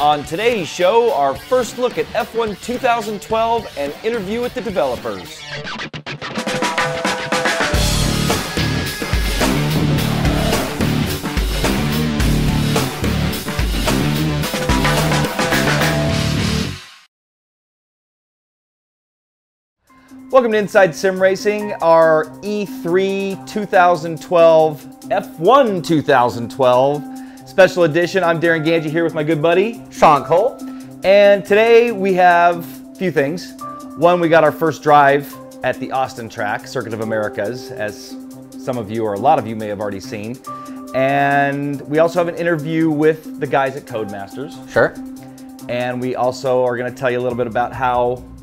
On today's show, our first look at F1 2012 and interview with the developers. Welcome to Inside Sim Racing, our E3 2012, F1 2012 special edition. I'm Darin Gangi here with my good buddy, Shaun Cole. And today we have a few things. One, we got our first drive at the Austin track, Circuit of Americas, as some of you or a lot of you may have already seen. And we also have an interview with the guys at Codemasters. Sure. And we also are going to tell you a little bit about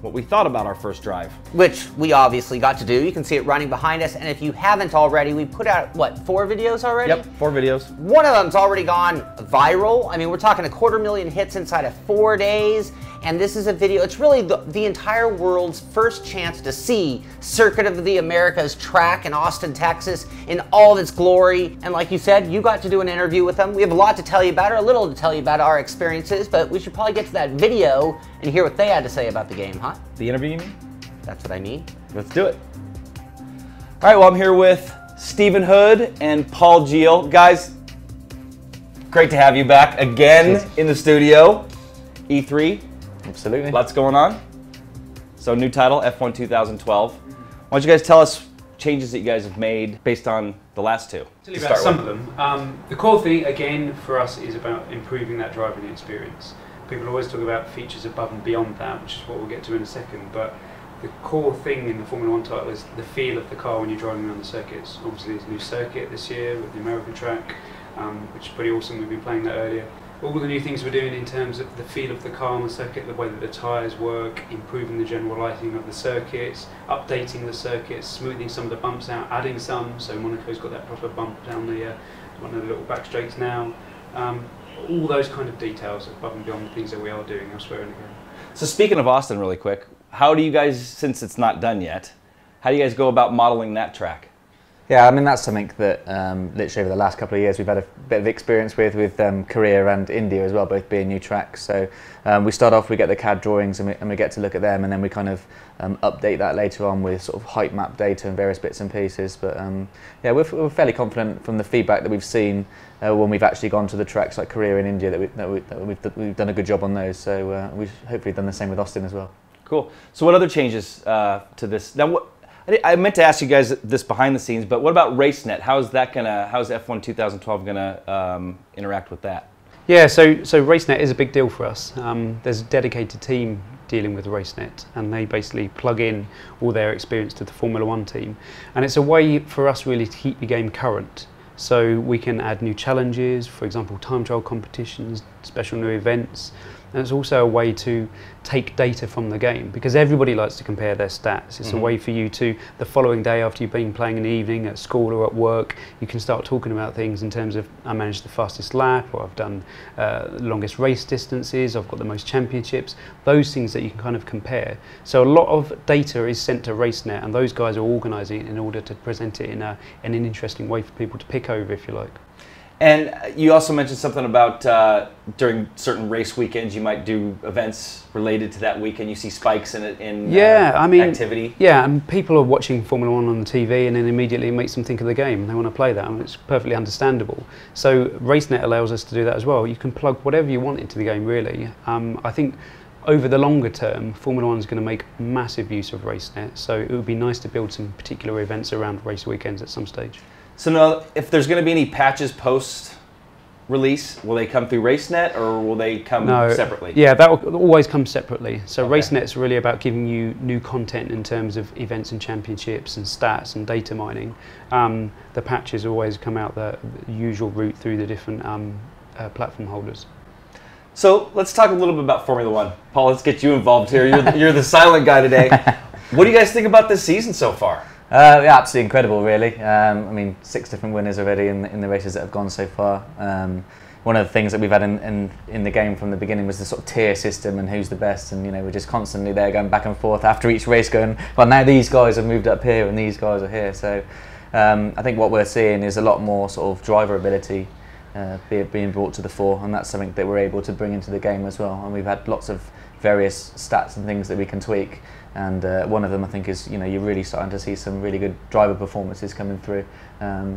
what we thought about our first drive. Which we obviously got to do. You can see it running behind us. And if you haven't already, we put out, what, 4 videos already? Yep, 4 videos. One of them's already gone viral. I mean, we're talking 250,000 hits inside of 4 days. And this is a video, it's really the entire world's first chance to see Circuit of the Americas track in Austin, Texas in all of its glory. And like you said, you got to do an interview with them. We have a lot to tell you about, or a little to tell you about our experiences, but we should probably get to that video and hear what they had to say about the game, huh? The interview, you mean? That's what I mean. Let's do it. All right, well, I'm here with Stephen Hood and Paul Geel. Guys, great to have you back again in the studio. E3. Absolutely. Lots going on. So new title, F1 2012. Why don't you guys tell us changes that you guys have made based on the last two? Tell you about some of them. The core thing, again, for us is about improving that driving experience. People always talk about features above and beyond that, which is what we'll get to in a second, but the core thing in the Formula 1 title is the feel of the car when you're driving around the circuits. Obviously there's a new circuit this year with the American track, which is pretty awesome. We've been playing that earlier. All the new things we're doing in terms of the feel of the car on the circuit, the way that the tyres work, improving the general lighting of the circuits, updating the circuits, smoothing some of the bumps out, adding some, so Monaco's got that proper bump down the one of the little back straights now. All those kind of details above and beyond the things that we are doing elsewhere in the game. So speaking of Austin really quick, how do you guys, since it's not done yet, how do you guys go about modeling that track? Yeah, I mean, that's something that literally over the last couple of years we've had a bit of experience with Korea and India as well, both being new tracks. So we start off, we get the CAD drawings and we get to look at them, and then we kind of update that later on with sort of height map data and various bits and pieces. But yeah, we're fairly confident from the feedback that we've seen when we've actually gone to the tracks like Korea and India that we've done a good job on those. So we've hopefully done the same with Austin as well. Cool. So what other changes to this? Now, I meant to ask you guys this behind the scenes, but what about RaceNet? How's F1 2012 gonna interact with that? Yeah, so RaceNet is a big deal for us. There's a dedicated team dealing with RaceNet, and they basically plug in all their experience to the Formula 1 team. And it's a way for us really to keep the game current. So we can add new challenges, for example, time trial competitions, special new events. And it's also a way to take data from the game, because everybody likes to compare their stats. It's a way for you to, the following day after you've been playing in the evening at school or at work, you can start talking about things in terms of, I managed the fastest lap, or I've done longest race distances, I've got the most championships, those things that you can kind of compare. So a lot of data is sent to RaceNet, and those guys are organising it in order to present it in an interesting way for people to pick over, if you like. And you also mentioned something about during certain race weekends you might do events related to that weekend. You see spikes in activity. Yeah, and people are watching Formula 1 on the TV, and then immediately it makes them think of the game. They want to play that, and it's perfectly understandable. So RaceNet allows us to do that as well. You can plug whatever you want into the game, really. I think over the longer term, Formula 1 is going to make massive use of RaceNet, so it would be nice to build some particular events around race weekends at some stage. So now, if there's going to be any patches post-release, will they come through RaceNet or will they come separately? Yeah, that will always come separately. So okay. RaceNet's really about giving you new content in terms of events and championships and stats and data mining. The patches always come out the usual route through the different platform holders. So let's talk a little bit about Formula 1. Paul, let's get you involved here. You're the silent guy today. What do you guys think about this season so far? Yeah, absolutely incredible, really. I mean, 6 different winners already in the races that have gone so far. One of the things that we've had in the game from the beginning was the sort of tier system and who's the best, and we're just constantly there going back and forth after each race going, well, now these guys have moved up here and these guys are here. So I think what we're seeing is a lot more sort of driver ability being brought to the fore, and that's something that we're able to bring into the game as well. And we've had lots of various stats and things that we can tweak, and one of them I think is, you know, you're really starting to see some really good driver performances coming through,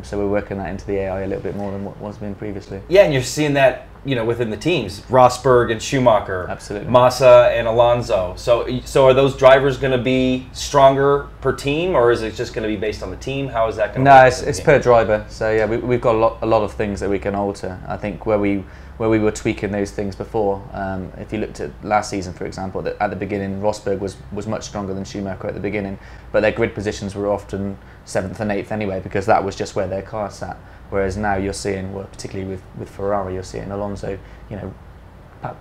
so we're working that into the AI a little bit more than what was been previously. Yeah, and you're seeing that, you know, within the teams, Rosberg and Schumacher, Absolutely. Massa and Alonso. So are those drivers going to be stronger per team, or is it just going to be based on the team? How is that going to No, work? it's per driver. So yeah, we've got a lot of things that we can alter. I think where we were tweaking those things before, if you looked at last season, for example, at the beginning, Rosberg was much stronger than Schumacher at the beginning, but their grid positions were often 7th and 8th anyway, because that was just where their car sat. Whereas now you're seeing, well, particularly with Ferrari, you're seeing Alonso, you know,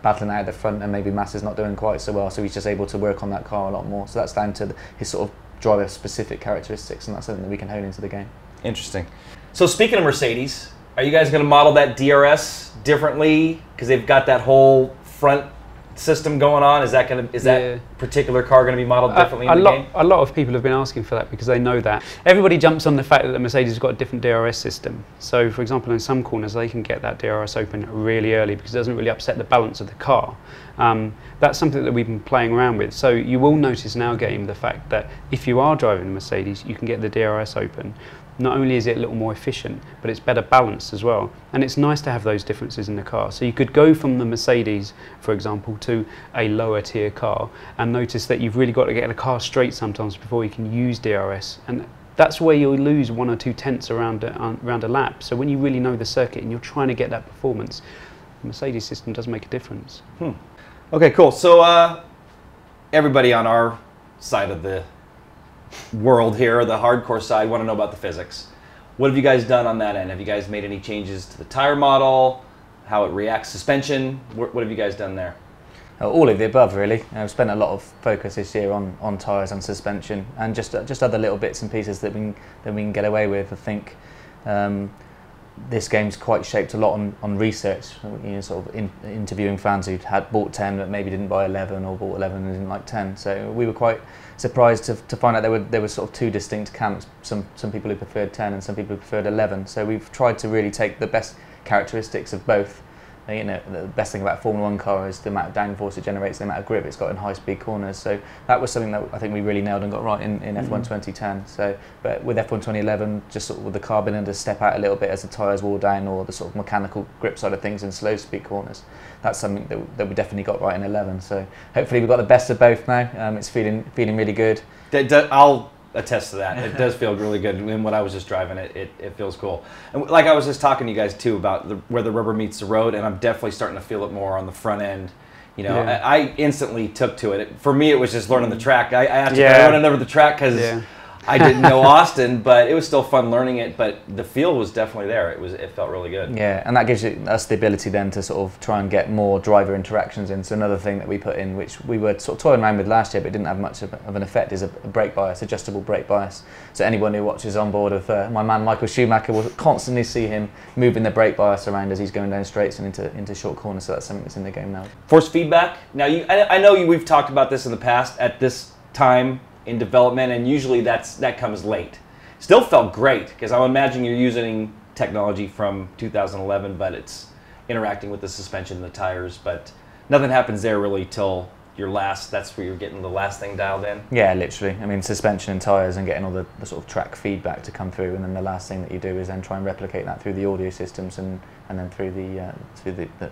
battling out at the front, and maybe Massa's not doing quite so well, so he's just able to work on that car a lot more. So that's down to his sort of driver-specific characteristics, and that's something that we can hone into the game. Interesting. So speaking of Mercedes, are you guys going to model that DRS differently because they've got that whole front system going on? Is that particular car going to be modeled differently in the game? A lot of people have been asking for that because they know that. Everybody jumps on the fact that the Mercedes has got a different DRS system. So, for example, in some corners they can get that DRS open really early because it doesn't really upset the balance of the car. That's something that we've been playing around with. So you will notice in our game the fact that if you are driving a Mercedes, you can get the DRS open. Not only is it a little more efficient, but it's better balanced as well. And it's nice to have those differences in the car. So you could go from the Mercedes, for example, to a lower tier car and notice that you've really got to get the car straight sometimes before you can use DRS. And that's where you'll lose 1 or 2 tenths around a lap. So when you really know the circuit and you're trying to get that performance, the Mercedes system does make a difference. Okay, cool. So everybody on our side of the world here, the hardcore side, want to know about the physics. What have you guys done on that end? Have you guys made any changes to the tire model, how it reacts suspension? What have you guys done there? All of the above, really. I've spent a lot of focus this year on tyres and suspension, and just other little bits and pieces that we can get away with. I think this game's quite shaped a lot on research, you know, sort of interviewing fans who had bought 10 but maybe didn't buy 11, or bought 11 and didn't like 10. So we were quite surprised to find out there were sort of 2 distinct camps. Some people who preferred 10 and some people who preferred 11. So we've tried to really take the best characteristics of both. You know, the best thing about a Formula 1 car is the amount of downforce it generates, the amount of grip it's got in high-speed corners. So that was something that I think we really nailed and got right in F1 2010. So, but with F1 2011, just sort of with the car being able to step out a little bit as the tyres wore down, or the sort of mechanical grip side of things in slow-speed corners, that's something that we definitely got right in 11. So hopefully we've got the best of both now. It's feeling really good. I'll attest to that. It does feel really good. And when I was just driving it, it feels cool. And like I was just talking to you guys too about where the rubber meets the road, and I'm definitely starting to feel it more on the front end. You know, Yeah. I instantly took to it. For me, it was just learning the track. I asked you if I wanted over the track because I didn't know Austin, but it was still fun learning it. But the feel was definitely there. It felt really good. Yeah, and that gives us the ability then to sort of try and get more driver interactions in. So another thing that we put in, which we were sort of toying around with last year but didn't have much of an effect, is a brake bias, adjustable brake bias. So anyone who watches on board of my man Michael Schumacher will constantly see him moving the brake bias around as he's going down straights and into short corners. So that's something that's in the game now. Force feedback. Now, I know we've talked about this in the past at this time in development, and usually that comes late. Still felt great because I imagine you're using technology from 2011, but it's interacting with the suspension and the tires, but nothing happens there really till your last. That's where you're getting the last thing dialed in. Yeah, literally. I mean, suspension and tires and getting all the sort of track feedback to come through, and then the last thing that you do is then try and replicate that through the audio systems and then through the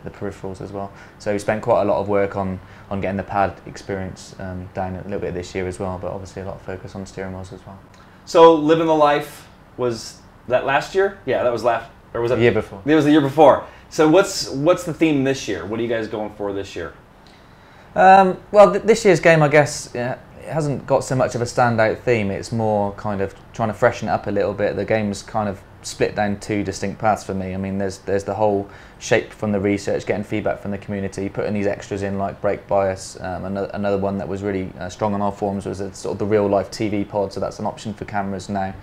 peripherals as well. So we spent quite a lot of work on getting the pad experience down a little bit this year as well, but obviously a lot of focus on steering wheels as well. So Living the Life, was that last year? Yeah, that was last, or was that the year before? It was the year before. So what's the theme this year? What are you guys going for this year? Well, this year's game, I guess, it hasn't got so much of a standout theme. It's more kind of trying to freshen it up a little bit. The game's kind of split down 2 distinct paths for me. I mean, there's the whole shape from the research, getting feedback from the community, putting these extras in like brake bias. Another one that was really strong on our forums was sort of the real life TV pod, so that's an option for cameras now.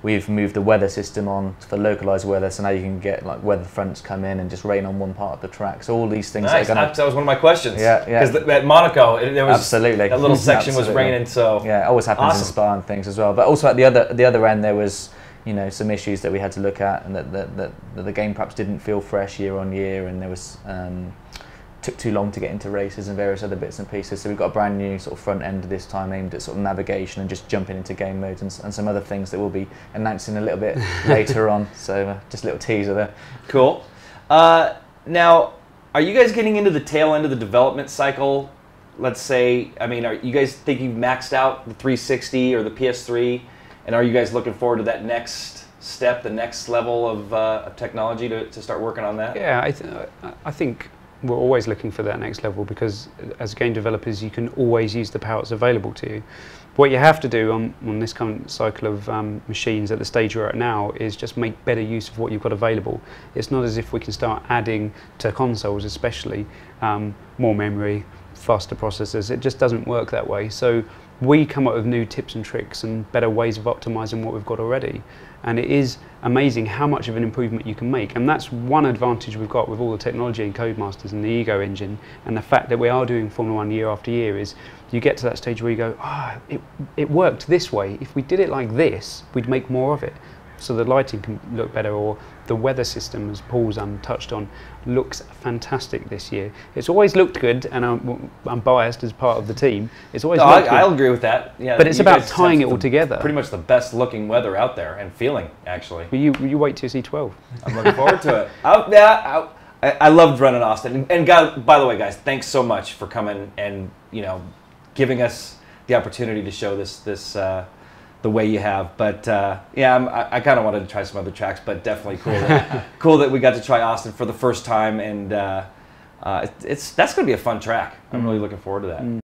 We've moved the weather system on for localized weather, so now you can get like weather fronts come in and just rain on one part of the track. So all these things. Nice. That was one of my questions. Yeah. Because at Monaco, there was absolutely that little section was raining. So yeah, it always happens awesome. in Spa and things as well. But also at the other end, there was you know, some issues that we had to look at, and that the game perhaps didn't feel fresh year on year, and there was took too long to get into races and various other bits and pieces. So we've got a brand new sort of front end this time aimed at sort of navigation and just jumping into game modes, and some other things that we'll be announcing a little bit later on. So just a little teaser there. Cool. Now, are you guys getting into the tail end of the development cycle? Let's say, I mean, are you guys think you've maxed out the 360 or the PS3, and are you guys looking forward to that next step, the next level of technology to start working on that? Yeah, I think we're always looking for that next level, because as game developers you can always use the power that's available to you. What you have to do on this current cycle of machines at the stage we're at now is just make better use of what you've got available. It's not as if we can start adding to consoles, especially more memory, faster processors. It just doesn't work that way. So we come up with new tips and tricks and better ways of optimizing what we've got already. And it is amazing how much of an improvement you can make. And that's one advantage we've got with all the technology in Codemasters and the Ego engine, and the fact that we are doing Formula 1 year after year, is you get to that stage where you go, it worked this way. If we did it like this, we'd make more of it. So the lighting can look better, or the weather system, as Paul's touched on, looks fantastic this year. It's always looked good, and I'm biased as part of the team. It's always looked good. I'll agree with that. Yeah, but it's about tying it all together. Pretty much the best looking weather out there, and feeling, actually. But you wait till you see 12. I'm looking forward to it. I loved running Austin. And by the way, guys, thanks so much for coming and, you know, giving us the opportunity to show this the way you have. But yeah, I kind of wanted to try some other tracks, but definitely cool that we got to try Austin for the first time, and that's going to be a fun track. I'm really looking forward to that.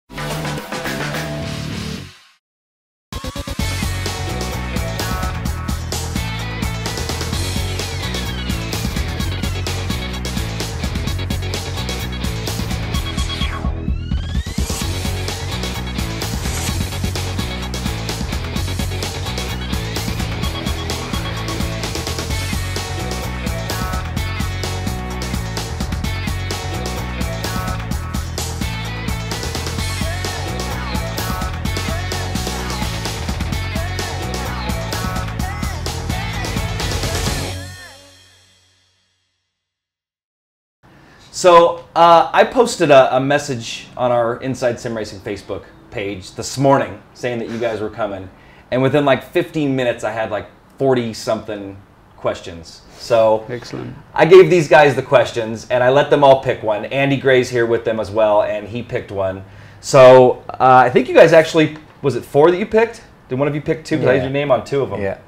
So I posted a message on our Inside Sim Racing Facebook page this morning saying that you guys were coming, and within like 15 minutes I had like 40-something questions. So excellent. I gave these guys the questions, and I let them all pick one. Andy Gray's here with them as well, and he picked one. So I think you guys actually, was it 4 that you picked? Did one of you pick 2? Because I had your name on 2 of them. Yeah.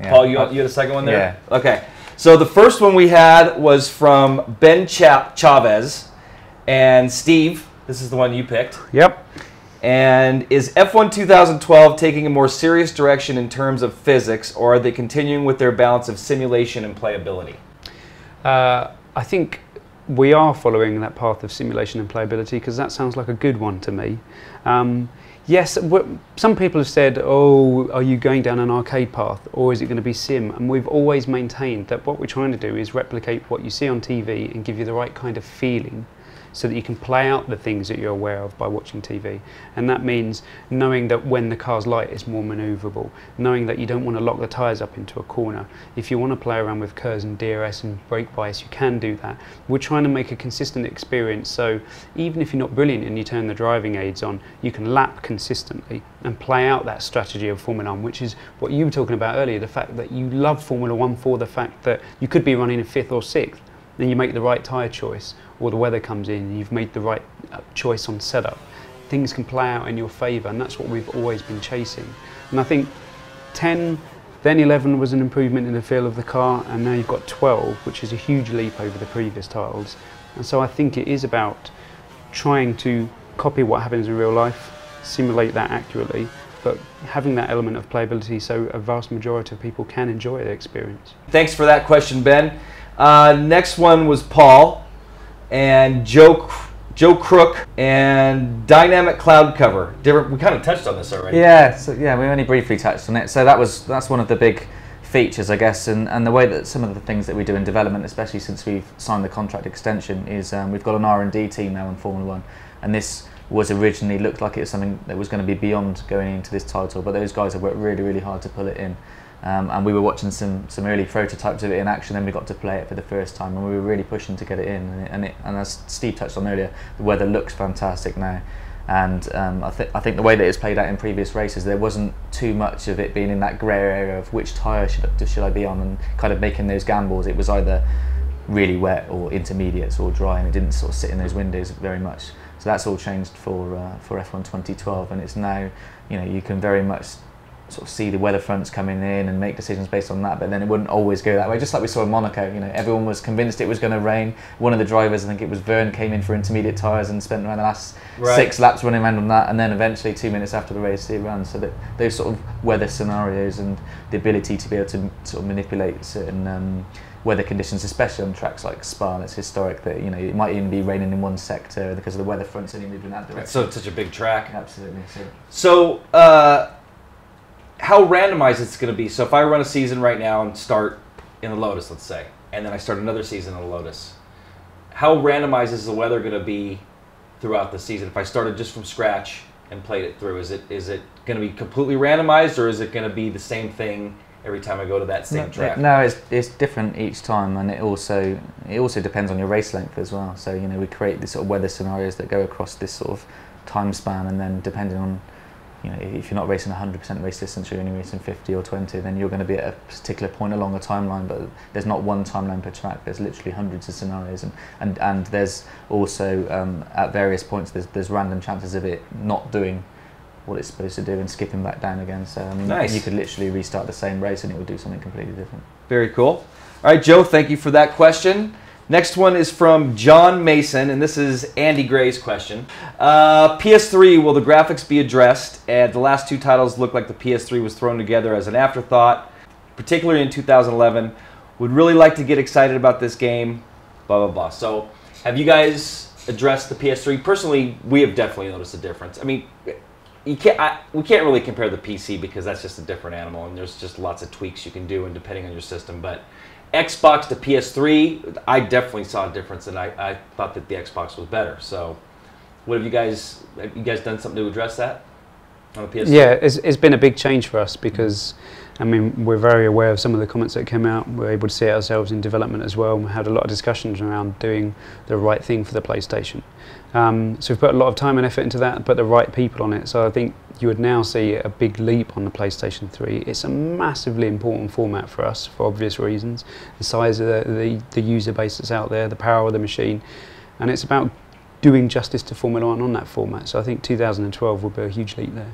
Paul, you had a second one there? Yeah. Okay. So the first one we had was from Ben Chavez, and Steve, this is the one you picked. Yep. And is F1 2012 taking a more serious direction in terms of physics, or are they continuing with their balance of simulation and playability? I think we are following that path of simulation and playability, because that sounds like a good one to me. Yes, some people have said, oh, are you going down an arcade path, or is it going to be sim? And we've always maintained that what we're trying to do is replicate what you see on TV and give you the right kind of feeling, so that you can play out the things that you're aware of by watching TV. And that means knowing that when the car's light, it's more manoeuvrable, knowing that you don't want to lock the tyres up into a corner. If you want to play around with KERS and DRS and brake bias, you can do that. We're trying to make a consistent experience, so even if you're not brilliant and you turn the driving aids on, you can lap consistently and play out that strategy of Formula 1, which is what you were talking about earlier, the fact that you love Formula 1 for the fact that you could be running in 5th or 6th, then you make the right tyre choice, or the weather comes in and you've made the right choice on setup. Things can play out in your favour, and that's what we've always been chasing. And I think 10, then 11 was an improvement in the feel of the car, and now you've got 12, which is a huge leap over the previous titles. And so I think it is about trying to copy what happens in real life, simulate that accurately, but having that element of playability so a vast majority of people can enjoy the experience. Thanks for that question, Ben. Next one was Paul and Joe Crook and Dynamic Cloud Cover. We kind of touched on this already. Yeah, so we only briefly touched on it. So that's one of the big features, I guess, and the way that some of the things that we do in development, especially since we've signed the contract extension, is we've got an R&D team now in Formula 1, and this was originally looked like it was something that was going to be beyond going into this title, but those guys have worked really, really hard to pull it in. And we were watching some early prototypes of it in action, then we got to play it for the first time, and we were really pushing to get it in. And as Steve touched on earlier, the weather looks fantastic now. And I think the way that it's played out in previous races, there wasn't too much of it being in that grey area of which tyre should I be on, and kind of making those gambles. It was either really wet or intermediates or dry, and it didn't sort of sit in those windows very much. So that's all changed for F1 2012, and it's now, you know, you can very much sort of see the weather fronts coming in and make decisions based on that, but then it wouldn't always go that way. Just like we saw in Monaco, you know, everyone was convinced it was going to rain. One of the drivers, I think it was Verne, came in for intermediate tyres and spent around the last 6 laps running around on that, and then eventually 2 minutes after the race it ran. So that those sort of weather scenarios and the ability to be able to sort of manipulate certain weather conditions, especially on tracks like Spa, it's historic that, you know, it might even be raining in one sector because of the weather fronts only moving that direction. So it's such a big track. Absolutely. So how randomized it's going to be? So if I run a season right now and start in a Lotus, let's say, and then I start another season in a Lotus, how randomized is the weather going to be throughout the season? If I started just from scratch and played it through, is it going to be completely randomized, or is it going to be the same thing every time I go to that same track? No, it's different each time, and it also depends on your race length as well. So, you know, we create these sort of weather scenarios that go across this sort of time span, and then depending on, you know, if you're not racing 100% race distance, you're only racing 50 or 20, then you're going to be at a particular point along the timeline. But there's not one timeline per track. There's literally hundreds of scenarios, and there's also at various points there's random chances of it not doing what it's supposed to do and skipping back down again. So I mean, nice. You could literally restart the same race and it would do something completely different. Very cool. All right, Joe, thank you for that question. Next one is from John Mason, and this is Andy Gray's question. PS3, will the graphics be addressed? And the last 2 titles look like the PS3 was thrown together as an afterthought, particularly in 2011. Would really like to get excited about this game, blah, blah, blah. So have you guys addressed the PS3? Personally, we have definitely noticed a difference. I mean, we can't really compare the PC because that's just a different animal, and there's just lots of tweaks you can do, and depending on your system. But Xbox to PS3, I definitely saw a difference, and I thought that the Xbox was better. So, what have you guys done something to address that on the PS3? Yeah, it's been a big change for us because, I mean, we're very aware of some of the comments that came out. We're able to see ourselves in development as well. We had a lot of discussions around doing the right thing for the PlayStation. So we've put a lot of time and effort into that, but the right people on it. So I think you would now see a big leap on the PlayStation 3. It's a massively important format for us for obvious reasons. The size of the user base that's out there, the power of the machine, and it's about doing justice to Formula 1 on that format. So I think 2012 will be a huge leap there.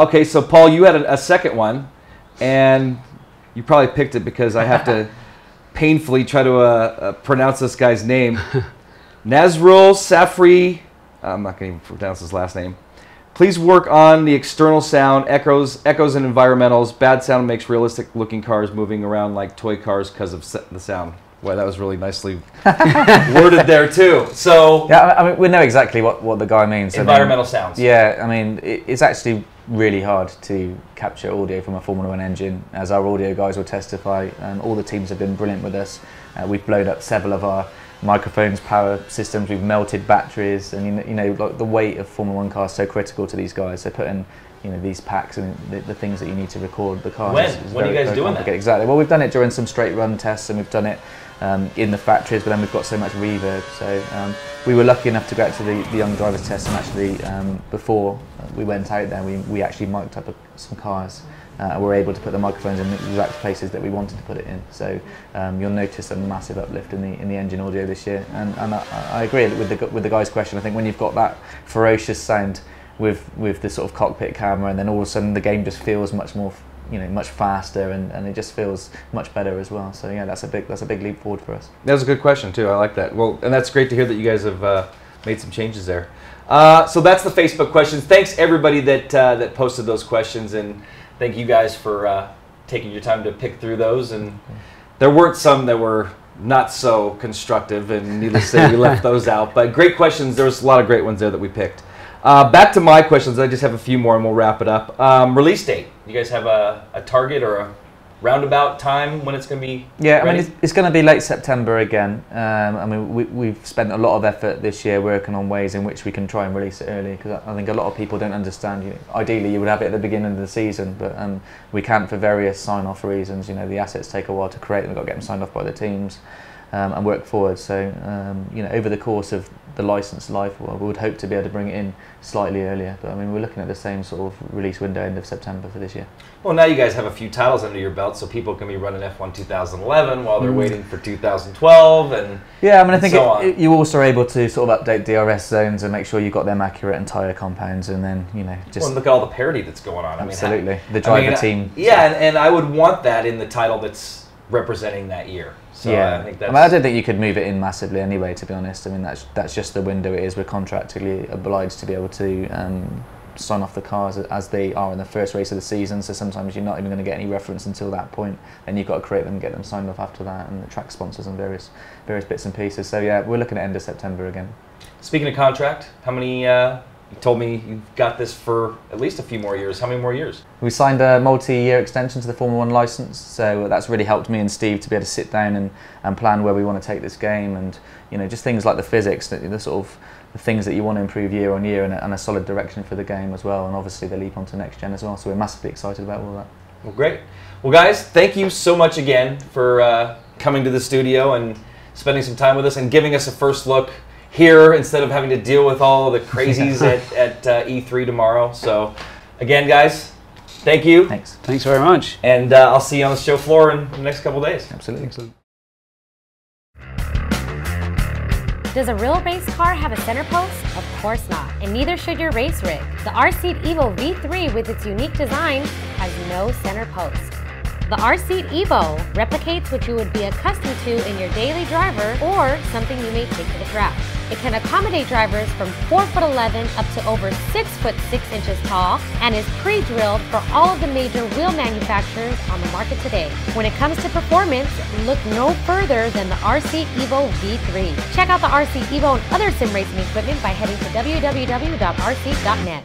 Okay, so Paul, you had a second one, and you probably picked it because I have to painfully try to pronounce this guy's name. Nazrul Safri, I'm not going to even pronounce his last name. Please work on the external sound, echoes and environmentals. Bad sound makes realistic looking cars moving around like toy cars because of the sound. Well, that was really nicely worded there too. So yeah, I mean, we know exactly what the guy means. Environmental sounds. Yeah, I mean, it's actually really hard to capture audio from a Formula 1 engine, as our audio guys will testify. All the teams have been brilliant with us. We've blown up several of our microphones, power systems, we've melted batteries, and you know, like the weight of Formula 1 cars is so critical to these guys. They put in, you know, these packs and the things that you need to record the cars. When are you guys doing that? Exactly. Well, we've done it during some straight run tests, and we've done it in the factories, but then we've got so much reverb. So we were lucky enough to go out to the young drivers test, and actually before we went out there, we actually mic'd up some cars. We're able to put the microphones in the exact places that we wanted to put it in. So you'll notice a massive uplift in the engine audio this year. And I agree with the guy's question. I think when you've got that ferocious sound with the sort of cockpit camera, and then all of a sudden the game just feels much more, you know, much faster, and it just feels much better as well. So yeah, that's a big leap forward for us. That was a good question too. I like that. Well, and that's great to hear that you guys have made some changes there. So that's the Facebook questions. Thanks everybody that posted those questions, and thank you guys for taking your time to pick through those. And there weren't some that were not so constructive, and needless to say, we left those out. But great questions. There was a lot of great ones there that we picked. Back to my questions. I just have a few more, and we'll wrap it up. Release date. You guys have a target or roundabout time when it's going to be Yeah, ready? I mean, it's going to be late September again. I mean, we've spent a lot of effort this year working on ways in which we can try and release it early, because I think a lot of people don't understand. You know, ideally, you would have it at the beginning of the season, but we can't for various sign-off reasons. You know, the assets take a while to create, and we've got to get them signed off by the teams and work forward. So, you know, over the course of the license life, well, we would hope to be able to bring it in slightly earlier. But I mean, we're looking at the same sort of release window, end of September for this year. Well, now you guys have a few titles under your belt, so people can be running F1 2011 while they're waiting for 2012, and yeah, I mean, I think so you also are able to sort of update DRS zones and make sure you've got them accurate and tyre compounds, and then, you know, just... Well, look at all the parity that's going on. Absolutely. I mean, the driver team. Yeah, and I would want that in the title that's representing that year. So yeah, I think that's... I mean, I don't think you could move it in massively anyway, to be honest. I mean, that's just the window it is. We're contractually obliged to be able to sign off the cars as they are in the first race of the season, so sometimes you're not even going to get any reference until that point, and you've got to create them and get them signed off after that, and the track sponsors and various bits and pieces. So yeah, we're looking at end of September again. Speaking of contract, how many... you told me you've got this for at least a few more years. How many more years? We signed a multi-year extension to the Formula 1 license, so that's really helped me and Steve to be able to sit down and plan where we want to take this game, and, you know, just things like the physics, the sort of the things that you want to improve year on year, and a solid direction for the game as well, and obviously the leap onto next gen as well. So we're massively excited about all that. Well, great. Well, guys, thank you so much again for coming to the studio and spending some time with us and giving us a first look here instead of having to deal with all the crazies at E3 tomorrow. So, again, guys, thank you. Thanks. Thanks very much. And I'll see you on the show floor in the next couple of days. Absolutely. Excellent. Does a real race car have a center post? Of course not, and neither should your race rig. The R-Seat Evo V3 with its unique design has no center post. The R-Seat Evo replicates what you would be accustomed to in your daily driver or something you may take to the track. It can accommodate drivers from 4'11" up to over 6'6" tall and is pre-drilled for all of the major wheel manufacturers on the market today. When it comes to performance, look no further than the R-Seat Evo V3. Check out the R-Seat Evo and other sim racing equipment by heading to www.rseat.net.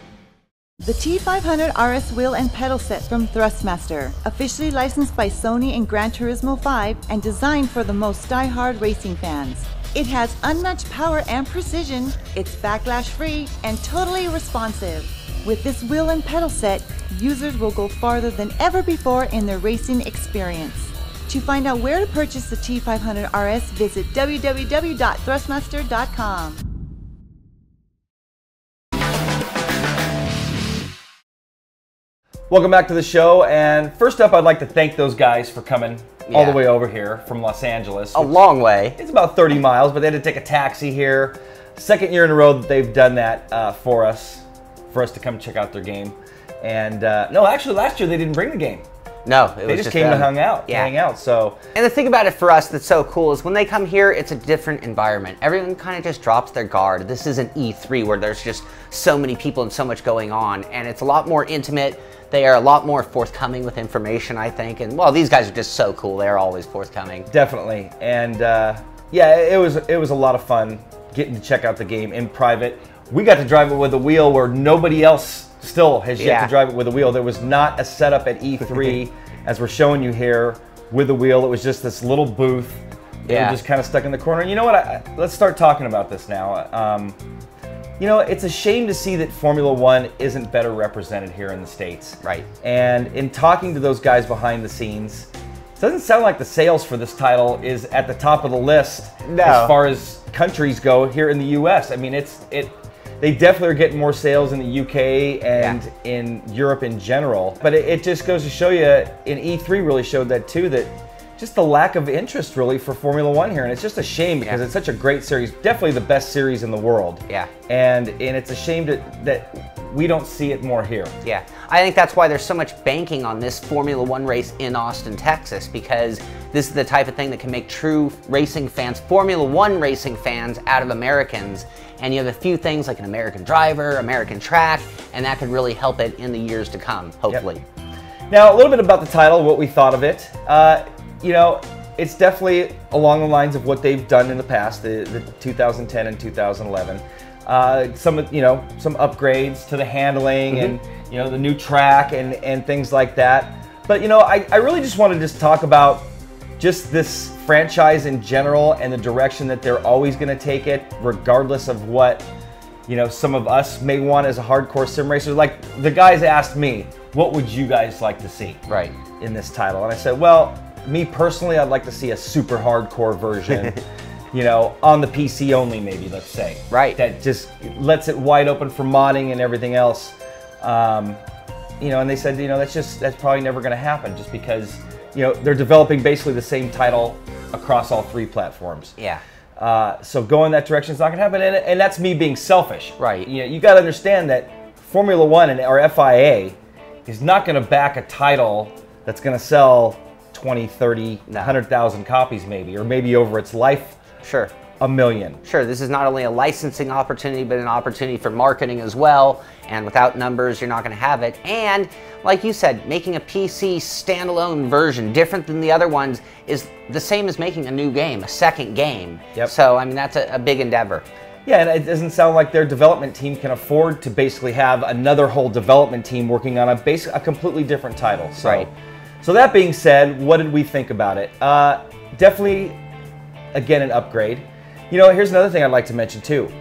The T500 RS wheel and pedal set from Thrustmaster, officially licensed by Sony in Gran Turismo 5 and designed for the most die-hard racing fans. It has unmatched power and precision, it's backlash-free, and totally responsive. With this wheel and pedal set, users will go farther than ever before in their racing experience. To find out where to purchase the T500 RS, visit www.thrustmaster.com. Welcome back to the show, and first up, I'd like to thank those guys for coming all the way over here from Los Angeles. A long way. It's about 30 miles, but they had to take a taxi here. Second year in a row that they've done that for us to come check out their game. And no, actually last year they didn't bring the game. No, they just came to hang out. So, and the thing about it for us that's so cool is when they come here, it's a different environment. Everyone kind of just drops their guard. This isn't E3 where there's just so many people and so much going on, and it's a lot more intimate. They are a lot more forthcoming with information, I think. And well, these guys are just so cool. They're always forthcoming. Definitely. And yeah, it was a lot of fun getting to check out the game in private. We got to drive it with a wheel where nobody else still has yet to drive it with a wheel. There was not a setup at E3 as we're showing you here with a wheel. It was just this little booth. They were just kind of stuck in the corner. And you know what? Let's start talking about this now. You know, it's a shame to see that Formula One isn't better represented here in the States. Right. And in talking to those guys behind the scenes, it doesn't sound like the sales for this title is at the top of the list as far as countries go here in the US. I mean, they definitely are getting more sales in the UK and in Europe in general. But it just goes to show you, and E3 really showed that too, that just the lack of interest really for Formula One here, and it's just a shame because it's such a great series, definitely the best series in the world. Yeah. And it's a shame that we don't see it more here. Yeah, I think that's why there's so much banking on this Formula One race in Austin, Texas, because this is the type of thing that can make true racing fans, Formula One racing fans, out of Americans. And you have a few things like an American driver, American track, and that could really help it in the years to come, hopefully. Yep. Now, a little bit about the title, what we thought of it. You know, it's definitely along the lines of what they've done in the past, the 2010 and 2011. Some upgrades to the handling and the new track and things like that. But you know, I really just want to just talk about just this franchise in general and the direction that they're always going to take it, regardless of what, you know, some of us may want as a hardcore sim racer. Like the guys asked me, what would you guys like to see in this title? And I said, well, me personally, I'd like to see a super hardcore version, you know, on the PC only, maybe, let's say. That just lets it wide open for modding and everything else. You know, and they said, you know, that's probably never going to happen, just because, you know, they're developing basically the same title across all 3 platforms. So going that direction is not going to happen, and that's me being selfish. You know, you got to understand that Formula One or FIA is not going to back a title that's going to sell 20, 30, 100,000 copies maybe, or maybe over its life. A million. This is not only a licensing opportunity, but an opportunity for marketing as well. And without numbers, you're not going to have it. And like you said, making a PC standalone version different than the other ones is the same as making a new game, a second game. So, I mean, that's a big endeavor. Yeah, and it doesn't sound like their development team can afford to basically have another whole development team working on a completely different title. So, so that being said, what did we think about it? Definitely, again, an upgrade. You know, here's another thing I'd like to mention too.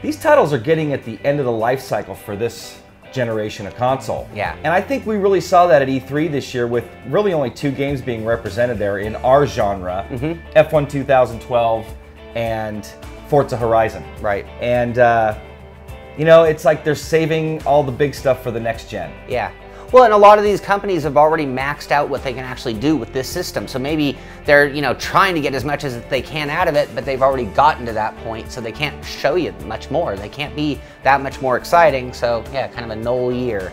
These titles are getting at the end of the life cycle for this generation of console. And I think we really saw that at E3 this year, with really only 2 games being represented there in our genre, F1 2012 and Forza Horizon. And, you know, it's like they're saving all the big stuff for the next gen. Well, and a lot of these companies have already maxed out what they can actually do with this system. So maybe they're, you know, trying to get as much as they can out of it, but they've already gotten to that point, so they can't show you much more. They can't be that much more exciting. So yeah, kind of a null year.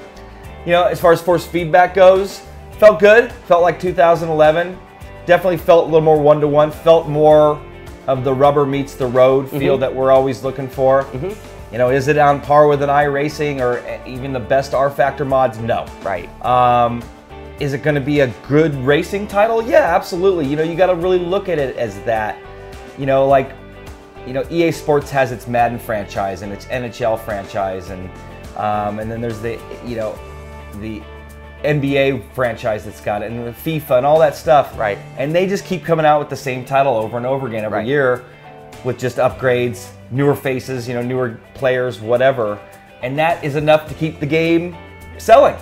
You know, as far as force feedback goes, felt good. Felt like 2011. Definitely felt a little more one-to-one. Felt more of the rubber meets the road feel that we're always looking for. You know, is it on par with an iRacing or even the best R-Factor mods? No. Is it going to be a good racing title? Yeah, absolutely. You know, you got to really look at it as that. You know, like, you know, EA Sports has its Madden franchise and its NHL franchise, and then there's the, you know, the NBA franchise that's got it, and the FIFA and all that stuff. And they just keep coming out with the same title over and over again every year, with just upgrades, newer faces, you know, newer players, whatever. And that is enough to keep the game selling.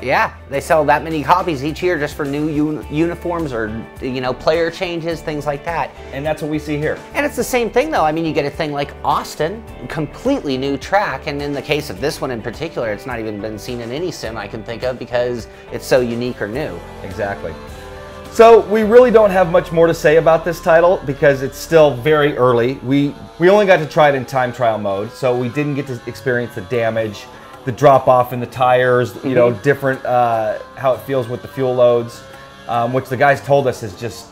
They sell that many copies each year just for new uniforms or, you know, player changes, things like that. And that's what we see here. And it's the same thing though. I mean, you get a thing like Austin, completely new track, and in the case of this one in particular, it's not even been seen in any sim I can think of because it's so unique or new. Exactly. So we really don't have much more to say about this title because it's still very early. We only got to try it in time trial mode, so we didn't get to experience the damage, the drop off in the tires, you know, different how it feels with the fuel loads, which the guys told us is just,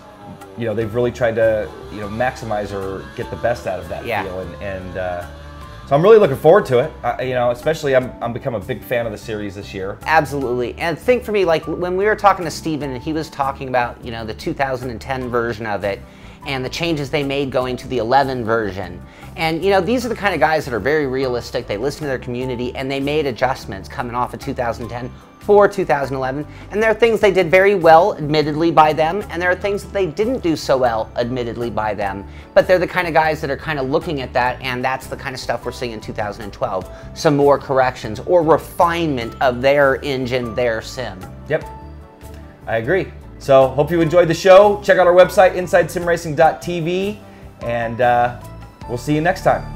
you know, they've really tried to, you know, maximize or get the best out of that feel, and so I'm really looking forward to it. You know, especially I'm become a big fan of the series this year. Absolutely. And think for me, like when we were talking to Steven and he was talking about, you know, the 2010 version of it and the changes they made going to the 11 version. And, you know, these are the kind of guys that are very realistic. They listen to their community and they made adjustments coming off of 2010 for 2011. And there are things they did very well, admittedly, by them, and there are things that they didn't do so well, admittedly, by them. But they're the kind of guys that are kind of looking at that, and that's the kind of stuff we're seeing in 2012. Some more corrections or refinement of their engine, their sim. Yep, I agree. So hope you enjoyed the show. Check out our website, InsideSimRacing.tv, and we'll see you next time.